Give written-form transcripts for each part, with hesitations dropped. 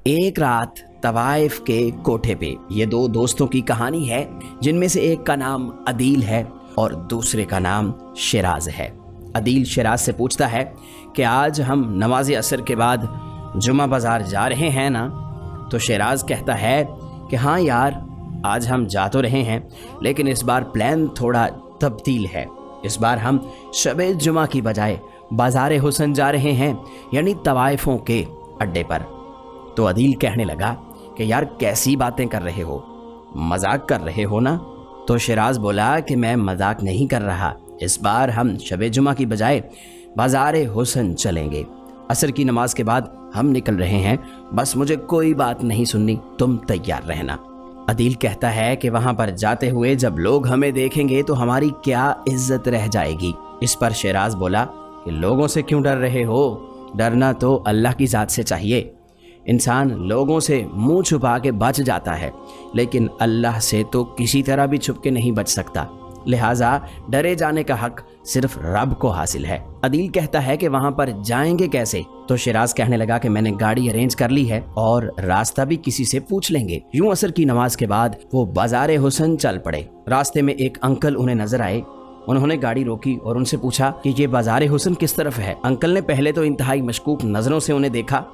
एक रात तवाइफ के कोठे पे। ये दो दोस्तों की कहानी है जिनमें से एक का नाम अदील है और दूसरे का नाम शिराज है। अदील शिराज से पूछता है कि आज हम नमाज असर के बाद जुमा बाज़ार जा रहे हैं ना? तो शिराज कहता है कि हाँ यार, आज हम जा तो रहे हैं, लेकिन इस बार प्लान थोड़ा तब्दील है। इस बार हम शबे जुमा की बजाय बाज़ार हुसन जा रहे हैं, यानी तवाइफों के अड्डे पर। तो अदील कहने लगा कि यार कैसी बातें कर रहे हो, मजाक कर रहे हो ना? तो शिराज बोला कि मैं मजाक नहीं कर रहा, इस बार हम शबे जुमा की बजाय बाज़ार हुसन चलेंगे। असर की नमाज के बाद हम निकल रहे हैं, बस मुझे कोई बात नहीं सुननी, तुम तैयार रहना। अदील कहता है कि वहाँ पर जाते हुए जब लोग हमें देखेंगे तो हमारी क्या इज्जत रह जाएगी। इस पर शिराज बोला कि लोगों से क्यों डर रहे हो, डरना तो अल्लाह की ज़ात से चाहिए। इंसान लोगों से मुंह छुपा के बच जाता है, लेकिन अल्लाह से तो किसी तरह भी छुप के नहीं बच सकता, लिहाजा डरे जाने का हक सिर्फ रब को हासिल है। अदील कहता है कि वहाँ पर जाएंगे कैसे? तो शिराज कहने लगा कि मैंने गाड़ी अरेंज कर ली है और रास्ता भी किसी से पूछ लेंगे। यूं असर की नमाज के बाद वो बाज़ार हुसन चल पड़े। रास्ते में एक अंकल उन्हें नजर आए। उन्होंने गाड़ी रोकी और उनसे पूछा कि ये बाज़ार हुसन किस तरफ है। अंकल ने पहले तो इंतहाई मशकूक नज़रों से उन्हें देखा,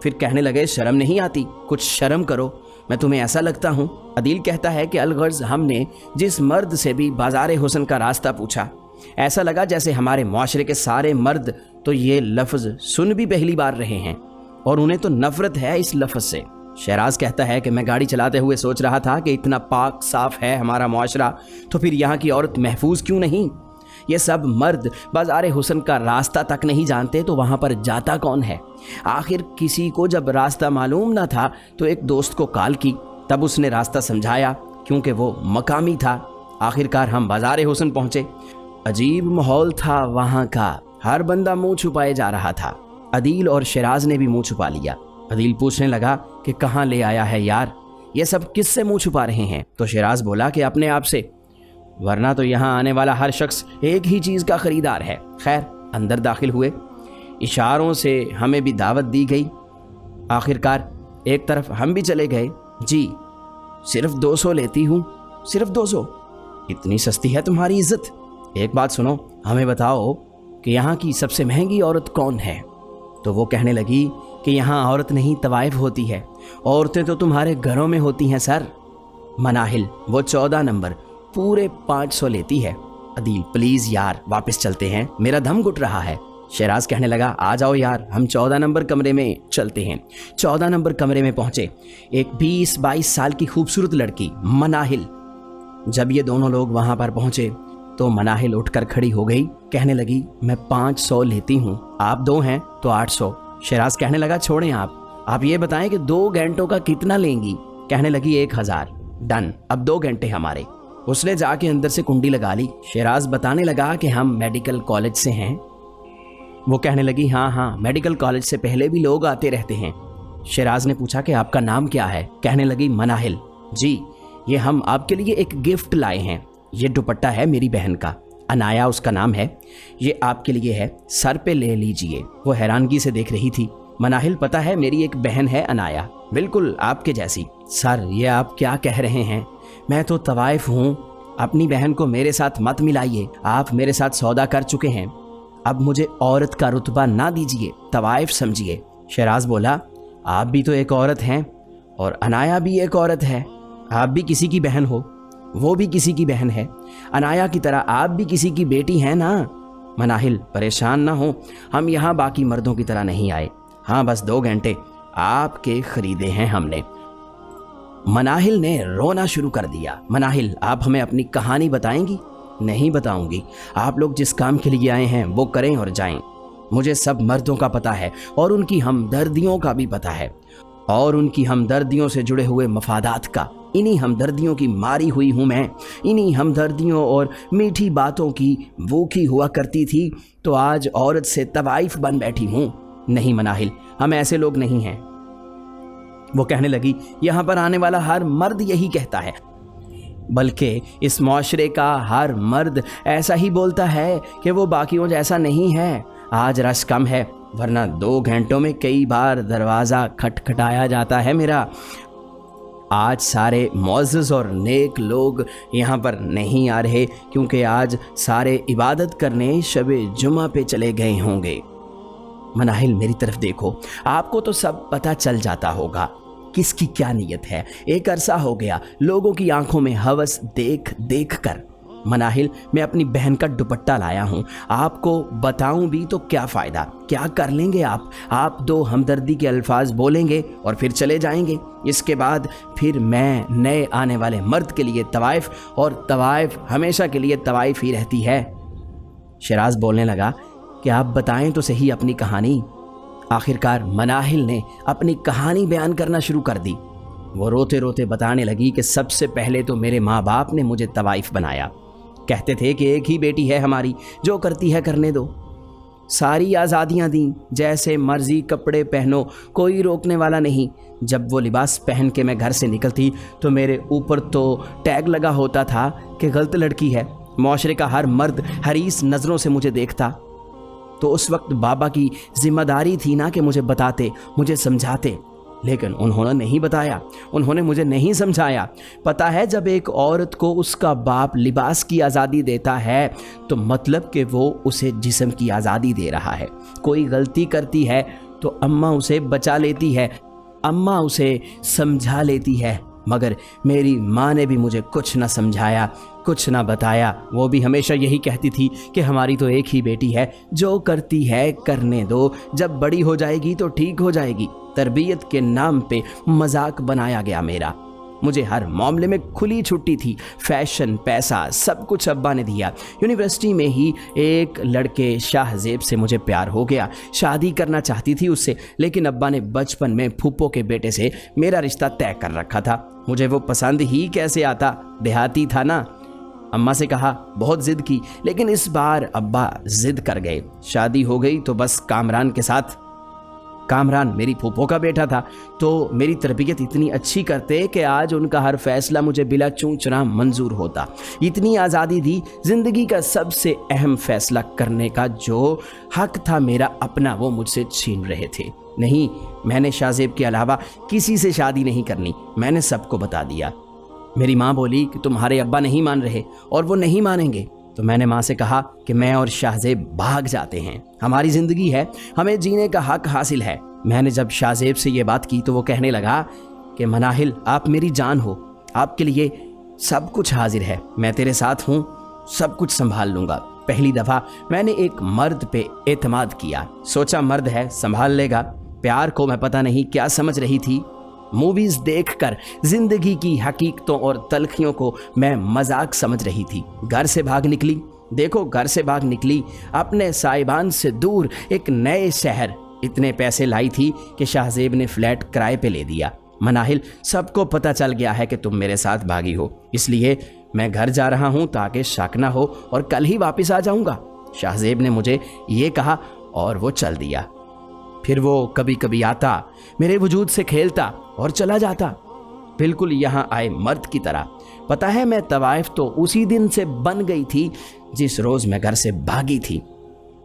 फिर कहने लगे शर्म नहीं आती, कुछ शर्म करो, मैं तुम्हें ऐसा लगता हूँ? अदील कहता है कि अलगर्ज हमने जिस मर्द से भी बाज़ार हुसन का रास्ता पूछा, ऐसा लगा जैसे हमारे मुआशरे के सारे मर्द तो ये लफ्ज़ सुन भी पहली बार रहे हैं और उन्हें तो नफ़रत है इस लफ्ज़ से। शिराज कहता है कि मैं गाड़ी चलाते हुए सोच रहा था कि इतना पाक साफ है हमारा मुआशरा, तो फिर यहाँ की औरत महफूज क्यों नहीं? ये सब मर्द बाज़ार हुसन का रास्ता तक नहीं जानते तो वहाँ पर जाता कौन है? आखिर किसी को जब रास्ता मालूम ना था तो एक दोस्त को कॉल की, तब उसने रास्ता समझाया क्योंकि वो मकामी था। आखिरकार हम बाज़ार हुसन पहुँचे। अजीब माहौल था वहाँ का, हर बंदा मुंह छुपाए जा रहा था। अदील और शिराज ने भी मुंह छुपा लिया। अदील पूछने लगा कि कहाँ ले आया है यार, ये सब किससे मुंह छुपा रहे हैं? तो शिराज बोला कि अपने आप से, वरना तो यहाँ आने वाला हर शख्स एक ही चीज़ का ख़रीदार है। खैर अंदर दाखिल हुए, इशारों से हमें भी दावत दी गई। आखिरकार एक तरफ हम भी चले गए। जी सिर्फ 200 लेती हूँ, सिर्फ 200? इतनी सस्ती है तुम्हारी इज्जत? एक बात सुनो, हमें बताओ कि यहाँ की सबसे महंगी औरत कौन है? तो वो कहने लगी कि यहाँ औरत नहीं तवाइफ होती है, औरतें तो तुम्हारे घरों में होती हैं सर। मनाहिल वो 14 नंबर पूरे 500 लेती है। अदील प्लीज़ यार वापस चलते हैं, मेरा दम घुट रहा है। शिराज कहने लगा आ जाओ यार, हम 14 नंबर कमरे में चलते हैं। 14 नंबर कमरे में पहुँचे। एक 20-22 साल की खूबसूरत लड़की मनाहिल। जब ये दोनों लोग वहाँ पर पहुँचे तो मनाहिल उठकर खड़ी हो गई, कहने लगी मैं 500 लेती हूँ, आप दो हैं तो 800। शिराज कहने लगा छोड़ें आप ये बताएं कि 2 घंटों का कितना लेंगी? कहने लगी 1000। डन, अब 2 घंटे हमारे। उसने जाके अंदर से कुंडी लगा ली। शिराज बताने लगा कि हम मेडिकल कॉलेज से हैं। वो कहने लगी हाँ, मेडिकल कॉलेज से पहले भी लोग आते रहते हैं। शिराज ने पूछा कि आपका नाम क्या है? कहने लगी मनाहिल। जी ये हम आपके लिए एक गिफ्ट लाए हैं, ये दुपट्टा है मेरी बहन का, अनाया उसका नाम है, ये आपके लिए है, सर पे ले लीजिए। वो हैरानगी से देख रही थी। मनाहिल पता है मेरी एक बहन है अनाया, बिल्कुल आपके जैसी। सर ये आप क्या कह रहे हैं? मैं तो तवाइफ हूँ, अपनी बहन को मेरे साथ मत मिलाइए, आप मेरे साथ सौदा कर चुके हैं, अब मुझे औरत का रुतबा ना दीजिए, तवाइफ समझिए। शिराज बोला आप भी तो एक औरत हैं और अनाया भी एक औरत है, आप भी किसी की बहन हो, वो भी किसी की बहन है, अनाया की तरह आप भी किसी की बेटी हैं ना। मनाहिल परेशान ना हो, हम यहाँ बाकी मर्दों की तरह नहीं आए, हाँ बस 2 घंटे आपके खरीदे हैं हमने। मनाहिल ने रोना शुरू कर दिया। मनाहिल आप हमें अपनी कहानी बताएंगी? नहीं बताऊंगी, आप लोग जिस काम के लिए आए हैं वो करें और जाएं। मुझे सब मर्दों का पता है और उनकी हमदर्दियों का भी पता है, और उनकी हमदर्दियों से जुड़े हुए मफादात का। इन्हीं हमदर्दियों की मारी हुई हूँ मैं, इन्हीं हमदर्दियों और मीठी बातों की भूखी हुआ करती थी, तो आज औरत से तवाइफ बन बैठी हूँ। नहीं मनाहिल, हम ऐसे लोग नहीं हैं। वो कहने लगी यहाँ पर आने वाला हर मर्द यही कहता है, बल्कि इस मुआशरे का हर मर्द ऐसा ही बोलता है कि वो बाकियों जैसा नहीं है। आज रश कम है, ورنہ 2 گھنٹوں میں کئی بار دروازہ کھٹکھٹایا جاتا ہے میرا۔ آج سارے معزز اور نیک لوگ یہاں پر نہیں آ رہے کیونکہ آج سارے عبادت کرنے شب جمعہ پہ چلے گئے ہوں گے۔ مناہل میری طرف دیکھو، آپ کو تو سب پتہ چل جاتا ہوگا کس کی کیا نیت ہے۔ ایک عرصہ ہو گیا لوگوں کی آنکھوں میں ہوس دیکھ دیکھ کر۔ مناہل میں اپنی بہن کا دوپٹہ لایا ہوں، آپ کو بتاؤں بھی تو کیا فائدہ؟ کیا کر لیں گے آپ 2 ہمدردی کے الفاظ بولیں گے اور پھر چلے جائیں گے۔ اس کے بعد پھر میں نئے آنے والے مرد کے لیے طوائف، اور طوائف ہمیشہ کے لیے طوائف ہی رہتی ہے۔ شیراز بولنے لگا کہ آپ بتائیں تو صحیح اپنی کہانی۔ آخرکار مناہل نے اپنی کہانی بیان کرنا شروع کر دی۔ وہ روتے روتے بتانے لگی کہ سب سے پہلے تو میرے ماں باپ نے مجھے طوائف بنایا، کہتے تھے کہ ایک ہی بیٹی ہے ہماری، جو کرتی ہے کرنے دو، ساری آزادیاں دیں، جیسے مرضی کپڑے پہنو، کوئی روکنے والا نہیں۔ جب وہ لباس پہن کے میں گھر سے نکلتی تو میرے اوپر تو ٹیگ لگا ہوتا تھا کہ غلط لڑکی ہے۔ معاشرے کا ہر مرد حریص نظروں سے مجھے دیکھتا۔ تو اس وقت بابا کی ذمہ داری تھی نا کہ مجھے بتاتے، مجھے سمجھاتے، لیکن انہوں نے نہیں بتایا، انہوں نے مجھے نہیں سمجھایا۔ پتہ ہے جب ایک عورت کو اس کا باپ لباس کی آزادی دیتا ہے تو مطلب کہ وہ اسے جسم کی آزادی دے رہا ہے۔ کوئی غلطی کرتی ہے تو اماں اسے بچا لیتی ہے، اماں اسے سمجھا لیتی ہے، مگر میری ماں نے بھی مجھے کچھ نہ سمجھایا، کچھ نہ بتایا۔ وہ بھی ہمیشہ یہی کہتی تھی کہ ہماری تو ایک ہی بیٹی ہے، جو کرتی ہے کرنے دو، جب بڑی ہو جائے گی تو ٹھیک ہو جائے گی۔ تربیت کے نام پہ مذاق بنایا گیا میرا۔ مجھے ہر معاملے میں کھلی چھٹی تھی، فیشن، پیسہ، سب کچھ ابا نے دیا۔ یونیورسٹی میں ہی ایک لڑکے شاہ زیب سے مجھے پیار ہو گیا، شادی کرنا چاہتی تھی اس سے، لیکن ابا نے بچپن میں پھوپھو کے بیٹے سے میرا رشتہ طے کر رکھا تھا۔ مجھے وہ پسند ہی کیسے آتا، دیہاتی تھا نا۔ اماں سے کہا، بہت ضد کی، لیکن اس بار ابا ضد کر گئے۔ شادی ہو گئی تو بس کامران کے ساتھ۔ کامران میری پھوپھو کا بیٹا تھا، تو میری تربیت اتنی اچھی کرتے کہ آج ان کا ہر فیصلہ مجھے بلا چونچنا منظور ہوتا۔ اتنی آزادی دی، زندگی کا سب سے اہم فیصلہ کرنے کا جو حق تھا میرا اپنا، وہ مجھ سے چھین رہے تھے۔ نہیں، میں نے شاہ زیب کے علاوہ کسی سے شادی نہیں کرنی، میں نے سب کو بتا دیا۔ میری ماں بولی کہ تمہارے ابا نہیں مان رہے اور وہ نہیں مانیں گے، تو میں نے ماں سے کہا کہ میں اور شاہ زیب بھاگ جاتے ہیں، ہماری زندگی ہے، ہمیں جینے کا حق حاصل ہے۔ میں نے جب شاہ زیب سے یہ بات کی تو وہ کہنے لگا کہ مناہل، آپ میری جان ہو، آپ کے لیے سب کچھ حاضر ہے، میں تیرے ساتھ ہوں، سب کچھ سنبھال لوں گا۔ پہلی دفعہ میں نے ایک مرد پہ اعتماد کیا، سوچا مرد ہے سنبھال لے گا۔ پیار کو میں پتہ نہیں کیا سمجھ رہی تھی، موویز دیکھ کر زندگی کی حقیقتوں اور تلخیوں کو میں مذاق سمجھ رہی تھی۔ گھر سے بھاگ نکلی، دیکھو گھر سے بھاگ نکلی، اپنے صاحبان سے دور ایک نئے شہر۔ اتنے پیسے لائی تھی کہ شاہ زیب نے فلیٹ کرائے پہ لے دیا۔ مناہل، سب کو پتہ چل گیا ہے کہ تم میرے ساتھ بھاگی ہو، اس لیے میں گھر جا رہا ہوں تاکہ شک نہ ہو اور کل ہی واپس آ جاؤں گا۔ شاہ زیب نے مجھے یہ کہا اور وہ چل دیا۔ پھر وہ کبھی کبھی آتا، میرے وجود سے کھیلتا اور چلا جاتا، بالکل یہاں آئے مرد کی طرح۔ پتہ ہے میں طوائف تو اسی دن سے بن گئی تھی جس روز میں گھر سے بھاگی تھی۔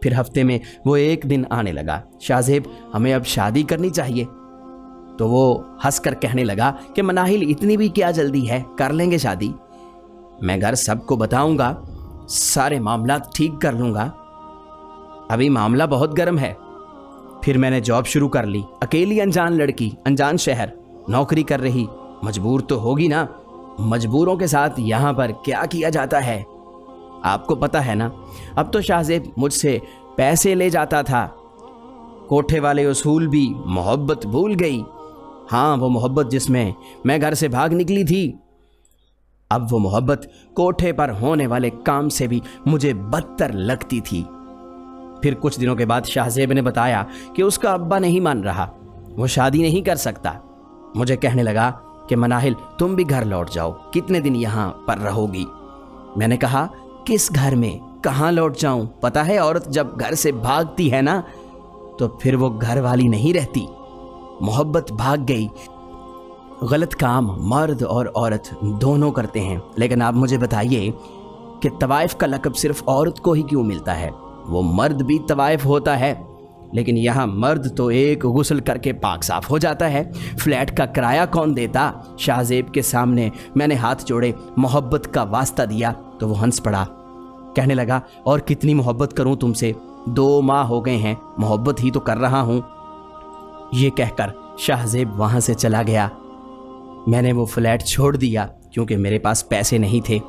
پھر ہفتے میں وہ ایک دن آنے لگا، شاہ زیب ہمیں اب شادی کرنی چاہیے۔ تو وہ ہنس کر کہنے لگا کہ مناہل اتنی بھی کیا جلدی ہے، کر لیں گے شادی، میں گھر سب کو بتاؤں گا، سارے معاملات ٹھیک کر لوں گا، ابھی معاملہ بہت گرم ہے۔ پھر میں نے جاب شروع کر لی، اکیلی انجان لڑکی، انجان شہر، نوکری کر رہی، مجبور تو ہوگی نا، مجبوروں کے ساتھ یہاں پر کیا کیا جاتا ہے آپ کو پتہ ہے نا۔ اب تو شاہ زیب مجھ سے پیسے لے جاتا تھا، کوٹھے والے اصول بھی محبت بھول گئی، ہاں وہ محبت جس میں میں گھر سے بھاگ نکلی تھی، اب وہ محبت کوٹھے پر ہونے والے کام سے بھی مجھے بدتر لگتی تھی۔ پھر کچھ دنوں کے بعد شاہ زیب نے بتایا کہ اس کا ابا نہیں مان رہا، وہ شادی نہیں کر سکتا۔ مجھے کہنے لگا کہ مناہل تم بھی گھر لوٹ جاؤ، کتنے دن یہاں پر رہو گی؟ میں نے کہا کس گھر میں، کہاں لوٹ جاؤں؟ پتہ ہے عورت جب گھر سے بھاگتی ہے نا تو پھر وہ گھر والی نہیں رہتی، محبت بھاگ گئی۔ غلط کام مرد اور عورت دونوں کرتے ہیں، لیکن آپ مجھے بتائیے کہ طوائف کا لقب صرف عورت کو ہی کیوں ملتا ہے؟ وہ مرد بھی طوائف ہوتا ہے، लेकिन यहाँ मर्द तो एक गुस्ल करके पाक साफ हो जाता है। फ्लैट का किराया कौन देता? शाहजेब के सामने मैंने हाथ जोड़े, मोहब्बत का वास्ता दिया तो वो हंस पड़ा। कहने लगा, और कितनी मोहब्बत करूं तुमसे, 2 माह हो गए हैं, मोहब्बत ही तो कर रहा हूं। ये कहकर शाहजेब वहां से चला गया। मैंने वो फ्लैट छोड़ दिया क्योंकि मेरे पास पैसे नहीं थे।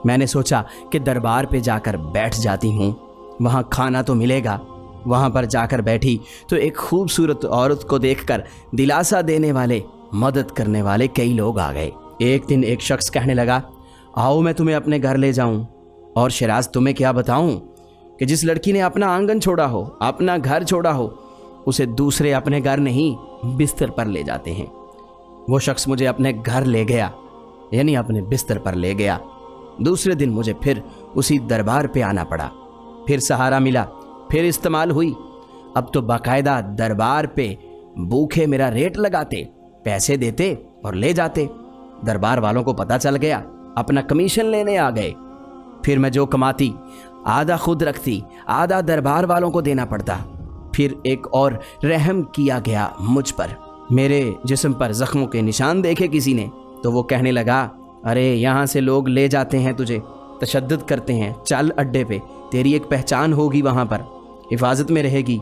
मैंने सोचा कि दरबार पे जाकर बैठ जाती हूँ, वहाँ खाना तो मिलेगा। वहाँ पर जाकर बैठी तो एक खूबसूरत औरत को देखकर दिलासा देने वाले, मदद करने वाले कई लोग आ गए। एक दिन एक शख्स कहने लगा, आओ मैं तुम्हें अपने घर ले जाऊँ। और शिराज, तुम्हें क्या बताऊँ कि जिस लड़की ने अपना आंगन छोड़ा हो, अपना घर छोड़ा हो, उसे दूसरे अपने घर नहीं बिस्तर पर ले जाते हैं। वो शख्स मुझे अपने घर ले गया, यानी अपने बिस्तर पर ले गया। दूसरे दिन मुझे फिर उसी दरबार पे आना पड़ा, फिर सहारा मिला, फिर इस्तेमाल हुई। अब तो बाकायदा दरबार पे भूखे मेरा रेट लगाते, पैसे देते और ले जाते। दरबार वालों को पता चल गया, अपना कमीशन लेने आ गए। फिर मैं जो कमाती आधा खुद रखती, आधा दरबार वालों को देना पड़ता। फिर एक और रहम किया गया मुझ पर। मेरे जिस्म पर जख्मों के निशान देखे किसी ने तो वो कहने लगा, अरे यहाँ से लोग ले जाते हैं तुझे, तशद्दुद करते हैं, चल अड्डे पे, तेरी एक पहचान होगी, वहाँ पर हिफाजत में रहेगी,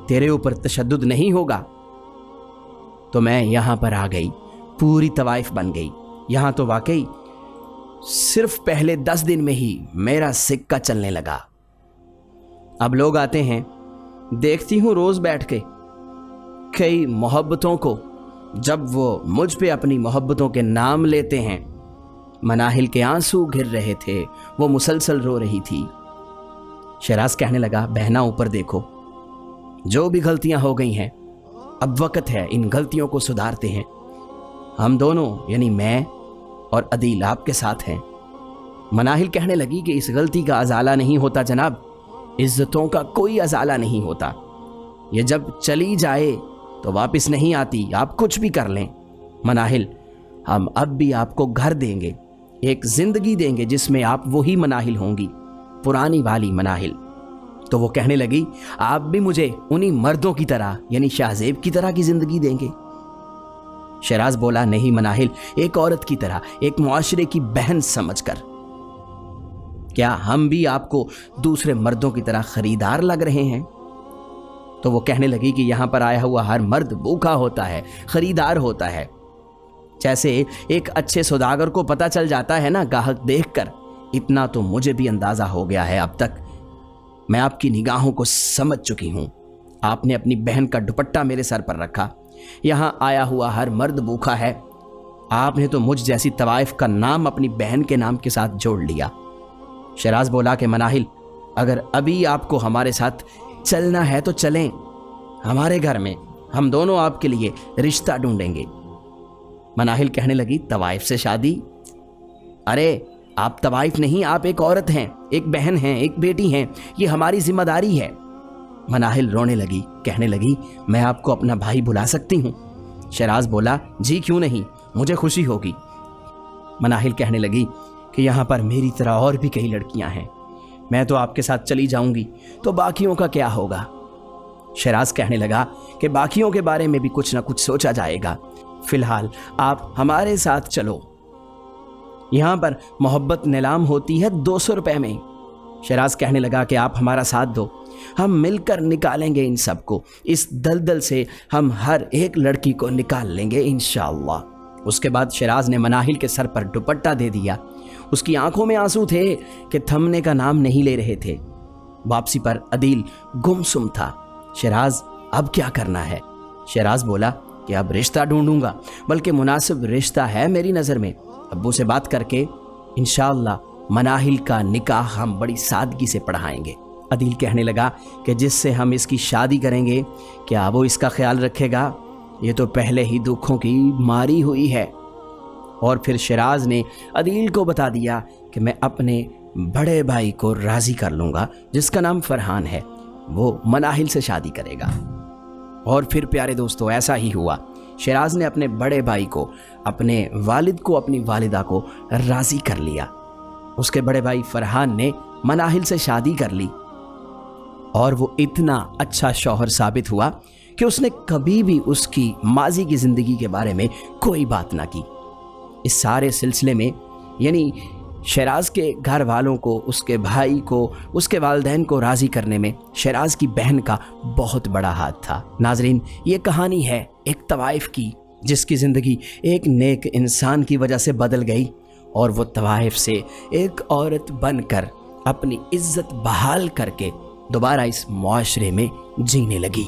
तेरे ऊपर तशद्दुद नहीं होगा। तो मैं यहाँ पर आ गई, पूरी तवाइफ बन गई। यहाँ तो वाकई सिर्फ पहले 10 दिन में ही मेरा सिक्का चलने लगा। अब लोग आते हैं, देखती हूँ रोज बैठ के कई मोहब्बतों को, जब वो मुझ पे अपनी मोहब्बतों के नाम लेते हैं। मनाहिल के आंसू गिर रहे थे, वो मुसलसल रो रही थी। शराज कहने लगा, बहना ऊपर देखो, जो भी गलतियां हो गई हैं अब वक्त है इन गलतियों को सुधारते हैं। हम दोनों यानी मैं और अदील आपके साथ हैं। मनाहिल कहने लगी कि इस गलती का अजाला नहीं होता जनाब, इज्जतों का कोई अजाला नहीं होता। ये जब चली जाए तो वापस नहीं आती, आप कुछ भी कर लें। मनाहिल, हम अब भी आपको घर देंगे, एक जिंदगी देंगे जिसमें आप वही मनाहिल होंगी, पुरानी वाली मनाहिल। तो वो कहने लगी, आप भी मुझे उन्हीं मर्दों की तरह यानी शाहजेब की तरह की जिंदगी देंगे। शराज बोला, नहीं मनाहिल, एक औरत की तरह, एक मुआशरे की बहन समझकर। क्या हम भी आपको दूसरे मर्दों की तरह खरीदार लग रहे हैं? तो वो कहने लगी कि यहां पर आया हुआ हर मर्द भूखा होता है, खरीदार होता है। जैसे एक अच्छे सौदागर को पता चल जाता है ना गाहक देखकर, इतना तो मुझे भी अंदाजा हो गया है अब तक। मैं आपकी निगाहों को समझ चुकी हूं। आपने अपनी बहन का दुपट्टा मेरे सर पर रखा, यहां आया हुआ हर मर्द भूखा है। आपने तो मुझ जैसी तवाइफ का नाम अपनी बहन के नाम के साथ जोड़ लिया। शराज बोला कि मनाहिल, अगर अभी आपको हमारे साथ चलना है तो चलें हमारे घर में, हम दोनों आपके लिए रिश्ता ढूंढेंगे। मनाहिल कहने लगी, तवाइफ से शादी? अरे आप तवाइफ नहीं, आप एक औरत हैं, एक बहन हैं, एक बेटी हैं, ये हमारी जिम्मेदारी है। मनाहिल रोने लगी, कहने लगी, मैं आपको अपना भाई बुला सकती हूँ? शराज बोला, जी क्यों नहीं, मुझे खुशी होगी। मनाहिल कहने लगी कि यहाँ पर मेरी तरह और भी कई लड़कियाँ हैं, मैं तो आपके साथ चली जाऊंगी तो बाकियों का क्या होगा? शराज कहने लगा कि बाकियों के बारे में भी कुछ ना कुछ सोचा जाएगा, फिलहाल आप हमारे साथ चलो। यहाँ पर मोहब्बत नीलाम होती है 200 रुपए में। शराज कहने लगा कि आप हमारा साथ दो, हम मिलकर निकालेंगे इन सबको, इस दलदल से हम हर एक लड़की को निकाल लेंगे इंशाअल्लाह। उसके बाद शराज ने मनाहिल के सर पर दुपट्टा दे दिया। उसकी आंखों में आंसू थे कि थमने का नाम नहीं ले रहे थे। वापसी पर अदील गुमसुम था। शराज, अब क्या करना है? शराज बोला कि अब रिश्ता ढूंढूंगा, बल्कि मुनासिब रिश्ता है मेरी नज़र में। अब्बू से बात करके इंशाअल्लाह मनाहिल का निकाह हम बड़ी सादगी से पढ़ाएंगे। अदील कहने लगा कि जिससे हम इसकी शादी करेंगे, क्या वो इसका ख्याल रखेगा? ये तो पहले ही दुखों की मारी हुई है। और फिर शराज ने अदील को बता दिया कि मैं अपने बड़े भाई को राज़ी कर लूँगा, जिसका नाम फरहान है, वो मनाहिल से शादी करेगा। और फिर प्यारे दोस्तों, ऐसा ही हुआ। शराज ने अपने बड़े भाई को, अपने वालिद को, अपनी वालिदा को राज़ी कर लिया। उसके बड़े भाई फरहान ने मनाहिल से शादी कर ली। اور وہ اتنا اچھا شوہر ثابت ہوا کہ اس نے کبھی بھی اس کی ماضی کی زندگی کے بارے میں کوئی بات نہ کی۔ اس سارے سلسلے میں یعنی شہراز کے گھر والوں کو، اس کے بھائی کو، اس کے والدین کو راضی کرنے میں شہراز کی بہن کا بہت بڑا ہاتھ تھا۔ ناظرین، یہ کہانی ہے ایک طوائف کی، جس کی زندگی ایک نیک انسان کی وجہ سے بدل گئی اور وہ طوائف سے ایک عورت بن کر اپنی عزت بحال کر کے دوبارہ اس معاشرے میں جینے لگی۔